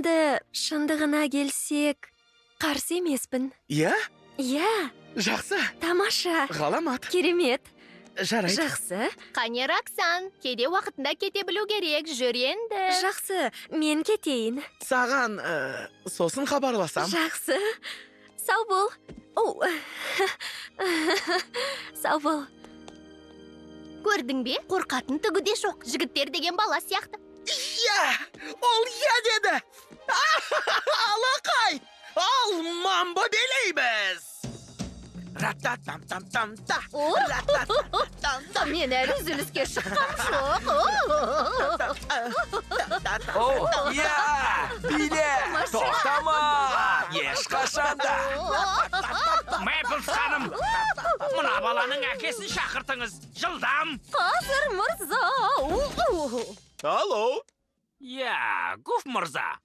Шындығына келсек, қарсы емеспін. Иә? Иә, Жақсы. тамаша. Ғаламат. Керемет. Жарайды. Жақсы. Қане Роксан, кейде уақытында кете білу керек, жүр енді. Жақсы, мен кетейін. Саған сосын хабарласам. Жақсы. Сау бол. Оу. Сау бол. Көрдің бе? Қорқатын түгі де жоқ. Жігіттер деген бала сияқты. Иә! Ол иә деді! Алақай! Ал мамбо билейміз! Рататам-там-там-та! Рататам-там-та! Мен әлі үзіліске шыққам жоқ. Иә! Биле! Тоқтама! Ешқашанда! Мэйплс ханым, мына баланың әкесін шақыртыңыз. Жылдам! Қазір мырза. Алло! Иә, Гуф мырза.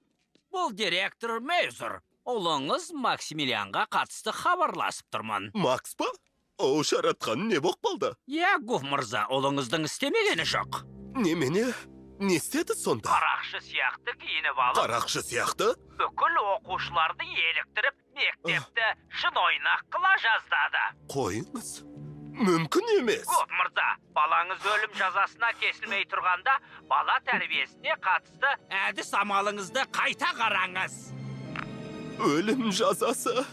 Бұл директор Мейзер. Ұлыңыз Максимилианға қатысты хабарласып тұрмын. Макс па? О, шаратқан не боқ болды? Иә, Гуф мырза, ұлыңыздың істемегені жоқ. Немене? Не істеді сонда? Қарақшы сияқты киініп алып, Қарақшы сияқты? бүкіл оқушыларды еліктіріп, мектепті шын ойнақ қыла жаздады. Қойыңыз. Мүмкін емес. Гуф мырза, балаңыз өлім жазасына кесілмей тұрғанда, бала тәрбиесіне қатысты әдіс амалыңызды қайта қараңыз. Өлім жазасы.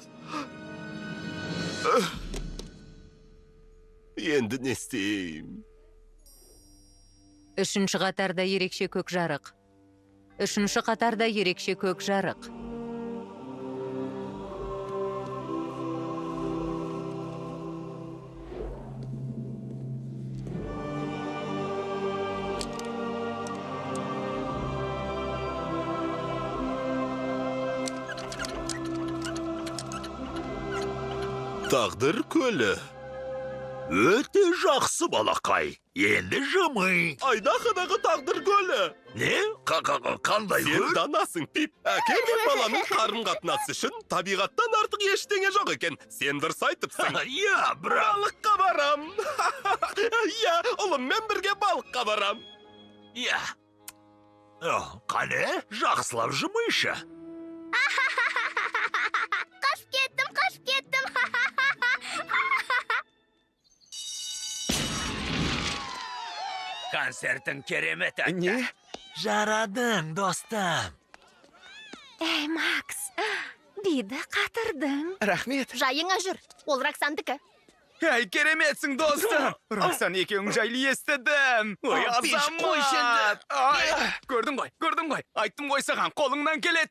Енді не істейм? Үшінші қатарда ерекше көк жарық. Үшінші қатарда ерекше көк жарық. Тағдыр көлі. Өте жақсы балақай. Енді жымый. Айдақыдағы тағдыр көлі. Не? Қандай Сен көл? данасың, Пип. Әке мен баланың қарым қатынасы үшін табиғаттан артық ештеңе жоқ екен. Сен дұрыс айтыпсың. Иә, бірақ... Балыққа барам. Иә, ұлыммен бірге балыққа барам. Иә. Қане, жақсылап жымайшы. Қашып кеттім. Концертің керемет өтті. Не? Жарадың, достым. Әй, Макс, биді қатырдың. Рахмет. Жайыңа жүр, ол Роксандікі. Әй, кереметсің, достым. Роксан екеуің жайлы естідім. Ой, Пеш, қойшы енді. Көрдің ғой. Айттым ғой саған, қолыңнан келеді.